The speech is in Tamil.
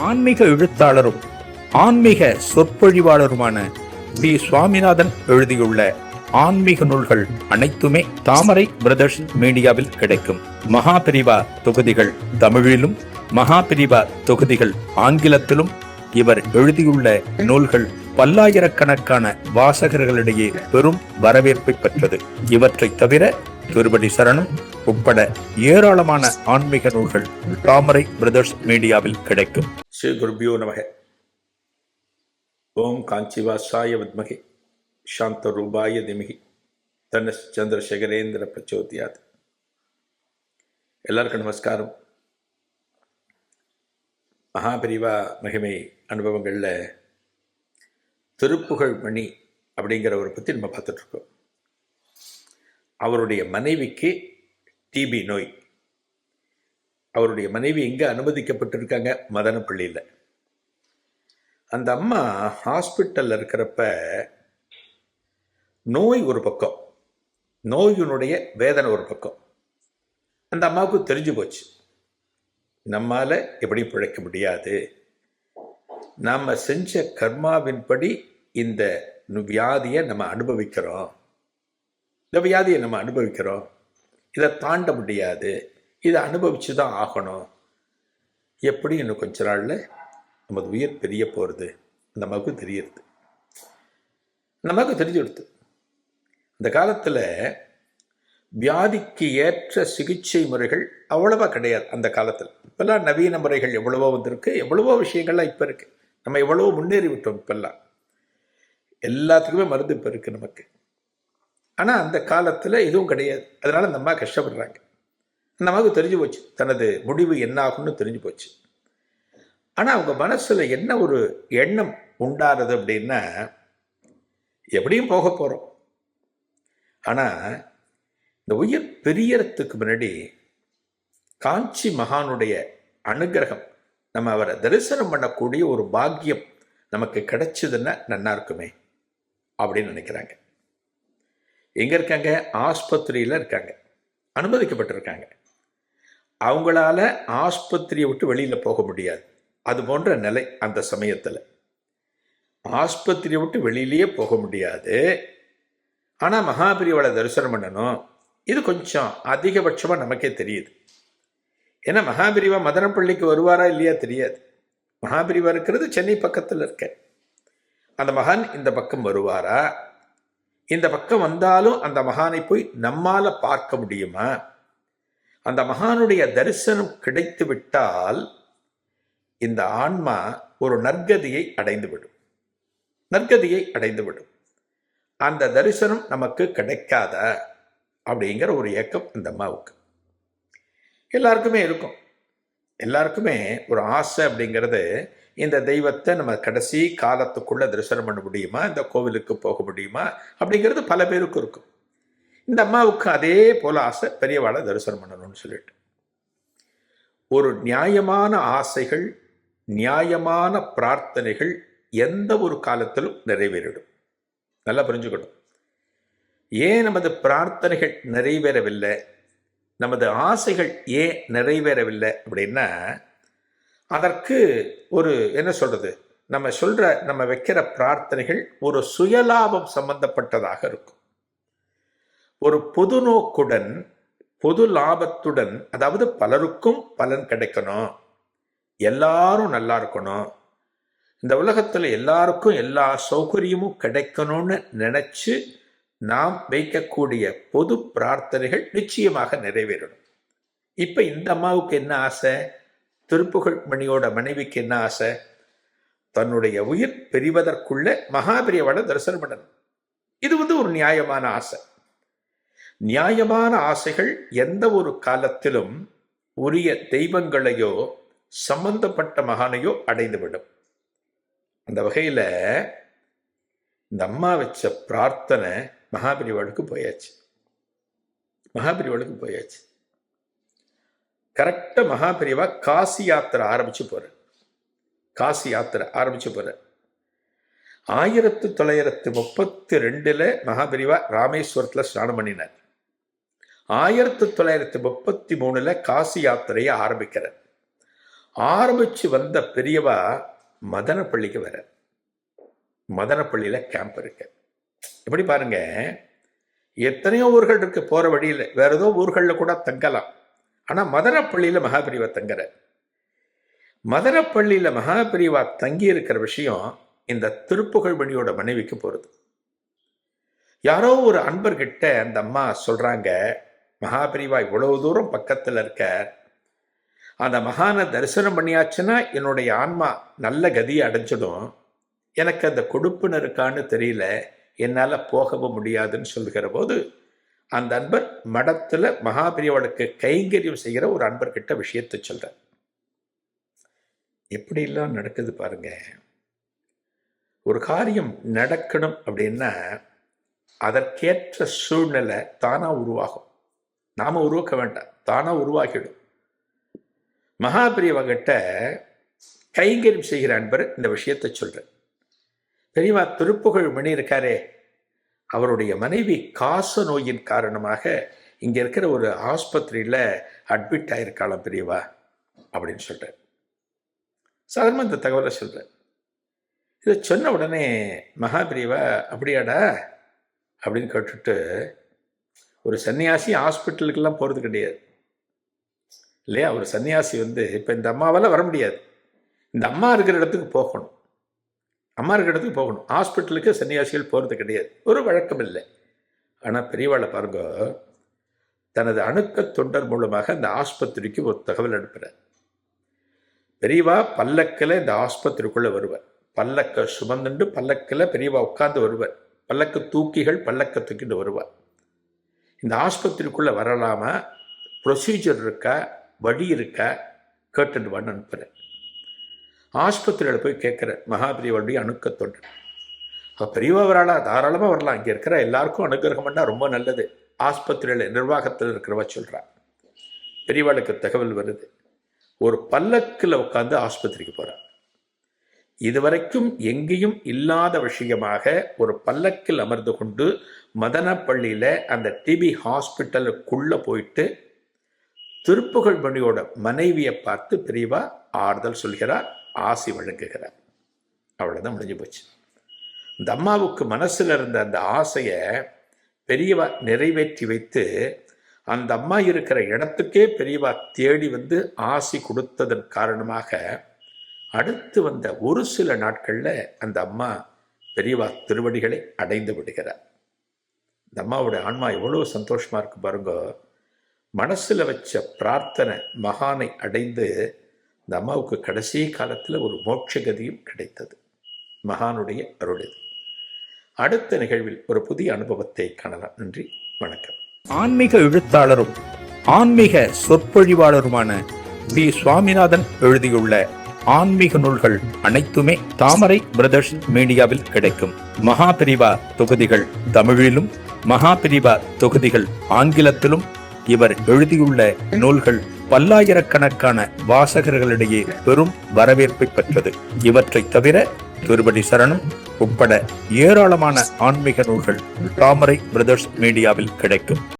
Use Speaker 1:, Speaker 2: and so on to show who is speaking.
Speaker 1: ஆன்மீக எழுத்தாளரும் ஆன்மீக சொற்பொழிவாளருமான பி. சுவாமிநாதன் எழுதியுள்ள ஆன்மீக நூல்கள் அனைத்துமே தாமரை பிரதர்ஸ் மீடியாவில் கிடைக்கும். மகாபிரிவா தொகுதிகள் தமிழிலும், மகாபிரிவா தொகுதிகள் ஆங்கிலத்திலும் இவர் எழுதியுள்ள நூல்கள் பல்லாயிரக்கணக்கான வாசகர்களிடையே பெரும் வரவேற்பை பெற்றது. இவற்றை தவிர திருப்படி சரணம் உட்பட ஏராளமான ஆன்மீக நூல்கள் தாமரை பிரதர்ஸ் மீடியாவில் கிடைக்கும். ஸ்ரீ குருபியோ நமக. ஓம் காஞ்சிவாசாய வித்மகே சாந்த ரூபாய திமிகி தன்ன சந்திரசேகரேந்திர பிரச்சோதியாத். எல்லாருக்கும் நமஸ்காரம். மகாபிரிவா மகிமை அனுபவங்களில் திருப்புகழ் மணி அப்படிங்கிறவரை பற்றி நம்ம பார்த்துட்ருக்கோம். அவருடைய மனைவிக்கு டிபி நோய். அவருடைய மனைவி எங்கே அனுமதிக்கப்பட்டிருக்காங்க? மதனப்பள்ளியில். அந்த அம்மா ஹாஸ்பிட்டலில் இருக்கிறப்ப நோய் ஒரு பக்கம், நோயினுடைய வேதனை ஒரு பக்கம். அந்த அம்மாவுக்கு தெரிஞ்சு போச்சு, நம்மால் எப்படி பிழைக்க முடியாது, நாம் செஞ்ச கர்மாவின்படி இந்த வியாதியை நம்ம அனுபவிக்கிறோம், இதை தாண்ட முடியாது, இதை அனுபவிச்சு தான் ஆகணும். எப்படி இன்னும் கொஞ்ச நாளில் நமது உயிர் பெரிய போகிறது அந்த அம்மாவுக்கு தெரியுது. அந்த அம்மாவுக்கு தெரிஞ்சு கொடுத்து அந்த காலத்தில் வியாதிக்கு ஏற்ற சிகிச்சை முறைகள் அவ்வளவா கிடையாது. அந்த காலத்தில் இப்பெல்லாம் நவீன முறைகள் எவ்வளவோ வந்திருக்கு, எவ்வளவோ விஷயங்கள்லாம் இப்போ இருக்குது. நம்ம எவ்வளவோ முன்னேறி விட்டோம். இப்பெல்லாம் எல்லாத்துக்குமே மருந்து இப்போ இருக்குது நமக்கு. ஆனால் அந்த காலத்தில் எதுவும் கிடையாது. அதனால் அந்த அம்மா கஷ்டப்படுறாங்க. அந்த அம்மாவுக்கு தெரிஞ்சு போச்சு, தனது முடிவு என்ன ஆகும்னு தெரிஞ்சு போச்சு. ஆனால் அவங்க மனசில் என்ன ஒரு எண்ணம் உண்டாகிறது அப்படின்னா, எப்படியும் போக போகிறோம், ஆனால் இந்த உயிர் பெரியறதுக்கு முன்னாடி காஞ்சி மகானுடைய அனுகிரகம், நம்ம அவரை தரிசனம் பண்ணக்கூடிய ஒரு பாக்கியம் நமக்கு கிடைச்சதுன்னா நல்லா இருக்குமே அப்படின்னு நினைக்கிறாங்க. எங்கே இருக்காங்க? ஆஸ்பத்திரியில் இருக்காங்க, அனுமதிக்கப்பட்டிருக்காங்க. அவங்களால ஆஸ்பத்திரியை விட்டு வெளியில் போக முடியாது. அது போன்ற நிலை அந்த சமயத்தில். ஆஸ்பத்திரியை விட்டு வெளியிலேயே போக முடியாது. ஆனால் மகாபிரிவாளை தரிசனம் பண்ணணும், இது கொஞ்சம் அதிகபட்சமாக நமக்கே தெரியுது. ஏன்னா மகாபிரிவா மதனப்பள்ளிக்கு வருவாரா இல்லையா தெரியாது. மகாபிரிவா இருக்கிறது சென்னை பக்கத்தில் இருக்க. அந்த மகான் இந்த பக்கம் வருவாரா? இந்த பக்கம் வந்தாலும் அந்த மகானை போய் நம்மால பார்க்க முடியுமா? அந்த மகானுடைய தரிசனம் கிடைத்து விட்டால் இந்த ஆன்மா ஒரு நற்கதியை அடைந்துவிடும். அந்த தரிசனம் நமக்கு கிடைக்காத அப்படிங்கிற ஒரு ஏக்கம் இந்த அம்மாவுக்கு. எல்லாருக்குமே இருக்கும். எல்லாருக்குமே ஒரு ஆசை அப்படிங்கிறது, இந்த தெய்வத்தை நம்ம கடைசி காலத்துக்குள்ள தரிசனம் பண்ண முடியுமா, இந்த கோவிலுக்கு போக முடியுமா அப்படிங்கிறது பல பேருக்கு இருக்கும். இந்த அம்மாவுக்கு அதே போல ஆசை, பெரியவாளை தரிசனம் பண்ணணும்னு சொல்லிட்டு. ஒரு நியாயமான ஆசைகள், நியாயமான பிரார்த்தனைகள் எந்த ஒரு காலத்திலும் நிறைவேறிடும். நல்லா புரிஞ்சுக்கணும். ஏன் நமது பிரார்த்தனைகள் நிறைவேறவில்லை, நமது ஆசைகள் ஏன் நிறைவேறவில்லை அப்படின்னா, அதற்கு ஒரு என்ன சொல்றது, நம்ம வைக்கிற பிரார்த்தனைகள் ஒரு சுயலாபம் சம்பந்தப்பட்டதாக இருக்கும். ஒரு பொது நோக்குடன், பொது லாபத்துடன், அதாவது பலருக்கும் பலன் கிடைக்கணும், எல்லாரும் நல்லா இருக்கணும், இந்த உலகத்தில் எல்லாருக்கும் எல்லா சௌகரியமும் கிடைக்கணும்னு நினைச்சு நாம் வைக்கக்கூடிய பொது பிரார்த்தனைகள் நிச்சயமாக நிறைவேறணும். இப்ப இந்த அம்மாவுக்கு என்ன ஆசை? திருப்புகழ் மணியோட மனைவிக்கு என்ன ஆசை? தன்னுடைய உயிர் பெறுவதற்குள்ள மகாபிரியவாளை தரிசனம் பண்ணணும். இது ஒரு நியாயமான ஆசை. நியாயமான ஆசைகள் எந்த ஒரு காலத்திலும் உரிய தெய்வங்களையோ சம்பந்தப்பட்ட மகானையோ அடைந்துவிடும். அந்த வகையில இந்த அம்மா வச்ச பிரார்த்தனை மகாபிரிவாளுக்கு போயாச்சு. கரெக்டா மகாபிரிவா காசி யாத்திரை ஆரம்பிச்சு போற. 1932 மகாபிரிவா ராமேஸ்வரத்தில் ஸ்நானம் பண்ணினார். 1933 காசி யாத்திரையை ஆரம்பிக்கிறார். ஆரம்பிச்சு வந்த பெரியவா மதனப்பள்ளிக்கு வர, மதனப்பள்ளியில கேம்ப் இருக்கு. எப்படி பாருங்க, எத்தனையோ ஊர்கள் இருக்கு போற வழியில், வேற ஏதோ ஊர்களில் கூட தங்கலாம். ஆனா மதனப்பள்ளியில மகாபிரிவா தங்குற. மதனப்பள்ளியில மகாபிரிவா தங்கி இருக்கிற விஷயம் இந்த திருப்புகழ்மணியோட மனைவிக்கு போறது. யாரோ ஒரு அன்பர்கிட்ட அந்த அம்மா சொல்றாங்க, மகாபிரிவா இவ்வளவு தூரம் பக்கத்துல இருக்க, அந்த மகானை தரிசனம் பண்ணியாச்சுன்னா என்னுடைய ஆன்மா நல்ல கதியை அடைஞ்சிடும், எனக்கு அந்த கொடுப்புன்னு இருக்கான்னு தெரியல, என்னால் போகவும் முடியாதுன்னு சொல்லுகிற போது அந்த அன்பர் மடத்தில் மகாபிரிவாளுக்கு கைங்கரியம் செய்கிற ஒரு அன்பர்கிட்ட விஷயத்தை சொல்கிறார். எப்படிலாம் நடக்குது பாருங்க. ஒரு காரியம் நடக்கணும் அப்படின்னா அதற்கேற்ற சூழ்நிலை தானாக உருவாகும். நாம உருவாக்க வேண்டாம், தானாக உருவாகிடும். மகாபிரிவகிட்ட கைங்கரியம் செய்கிற அன்பர் இந்த விஷயத்தை சொல்கிறார். பெரியவா திருப்புகழ்மணி இருக்காரே, அவருடைய மனைவி காச நோயின் காரணமாக இங்கே இருக்கிற ஒரு ஆஸ்பத்திரியில் அட்மிட் ஆகிருக்காளாம் பெரியவா அப்படின்னு சொல்கிறார். சாதாரணமாக இந்த தகவலை சொல்கிறார். இதை சொன்ன உடனே மகாபிரிவா அப்படியாடா அப்படின்னு கேட்டுட்டு, ஒரு சன்னியாசி ஹாஸ்பிட்டலுக்கெல்லாம் போகிறது கிடையாது இல்லையா? ஒரு சன்னியாசி இப்போ இந்த அம்மாவால் வர முடியாது, இந்த அம்மா இருக்கிற இடத்துக்கு போகணும், அம்மா இருக்கிற இடத்துக்கு போகணும். ஹாஸ்பிட்டலுக்கு சன்னியாசிகள் போகிறது கிடையாது, ஒரு வழக்கம் இல்லை. ஆனால் பெரியவாளை பாருங்க, தனது அணுக்க தொண்டர் மூலமாக அந்த ஆஸ்பத்திரிக்கு ஒரு தகவல் அனுப்புகிறார். பெரியவா பல்லக்கில் இந்த ஆஸ்பத்திரிக்குள்ளே வருவார். பல்லக்க சுமந்துண்டு பல்லக்கில் பெரியவா உட்கார்ந்து வருவார். பல்லக்கு தூக்கிகள் பல்லக்க தூக்கிட்டு வருவார். இந்த ஆஸ்பத்திரிக்குள்ளே வரலாமா, ப்ரொசீஜர் இருக்கா, வழி இருக்கா, கேட்டுடுவான்னு அனுப்புகிறேன். ஆஸ்பத்திரியில் போய் கேட்குற மகாபிரிவாளுடைய அணுக்க தொண்டர். பெரியவா வராளா, தாராளமாக வரலாம், இங்கே இருக்கிற எல்லாருக்கும் அனுகிரகம் பண்ணால் ரொம்ப நல்லது, ஆஸ்பத்திரியில் நிர்வாகத்தில் இருக்கிறவா சொல்கிறா. பெரியவாளுக்கு தகவல் வருது, ஒரு பல்லக்கில் உட்காந்து ஆஸ்பத்திரிக்கு போகிறார். இதுவரைக்கும் எங்கேயும் இல்லாத விஷயமாக ஒரு பல்லக்கில் அமர்ந்து கொண்டு மதனப்பள்ளியில் அந்த டிபி ஹாஸ்பிட்டலுக்குள்ளே போயிட்டு திருப்புகழ்மணியோட மனைவியை பார்த்து பெரியவா ஆறுதல் சொல்கிறார், ஆசி வழங்குகிறார். அவ்வளோதான், முடிஞ்சு போச்சு. இந்த அம்மாவுக்கு மனசில் இருந்த அந்த ஆசையை பெரியவா நிறைவேற்றி வைத்து அந்த அம்மா இருக்கிற இடத்துக்கே பெரியவா தேடி ஆசி கொடுத்ததன் காரணமாக அடுத்து வந்த ஒரு சில நாட்களில் அந்த அம்மா பெரியவா திருவடிகளை அடைந்து விடுகிறார். இந்த அம்மாவோட ஆன்மா எவ்வளோ சந்தோஷமாக இருக்கு பாருங்க. மனசில் வச்ச பிரார்த்தனை மகானை அடைந்து இந்த அம்மாவுக்கு கடைசி காலத்தில் ஒரு மோட்சகதியும் கிடைத்தது. மகானுடைய அருள் இது. அடுத்த நிகழ்வில் ஒரு புதிய அனுபவத்தை காணலாம். நன்றி, வணக்கம்.
Speaker 2: ஆன்மீக எழுத்தாளரும் ஆன்மீக சொற்பொழிவாளருமான பி. சுவாமிநாதன் எழுதியுள்ள ஆன்மீக நூல்கள் அனைத்துமே தாமரை பிரதர்ஸ் மீடியாவில் கிடைக்கும். மகாபிரிவா தொகுதிகள் தமிழிலும் மகாபிரிவா தொகுதிகள் ஆங்கிலத்திலும் இவர் எழுதியுள்ள நூல்கள் பல்லாயிரக்கணக்கான வாசகர்களிடையே பெரும் வரவேற்பை பெற்றது. இவற்றை தவிர திருவடி சரணம் உட்பட ஏராளமான ஆன்மீக நூல்கள் தாமரை பிரதர்ஸ் மீடியாவில் கிடைக்கும்.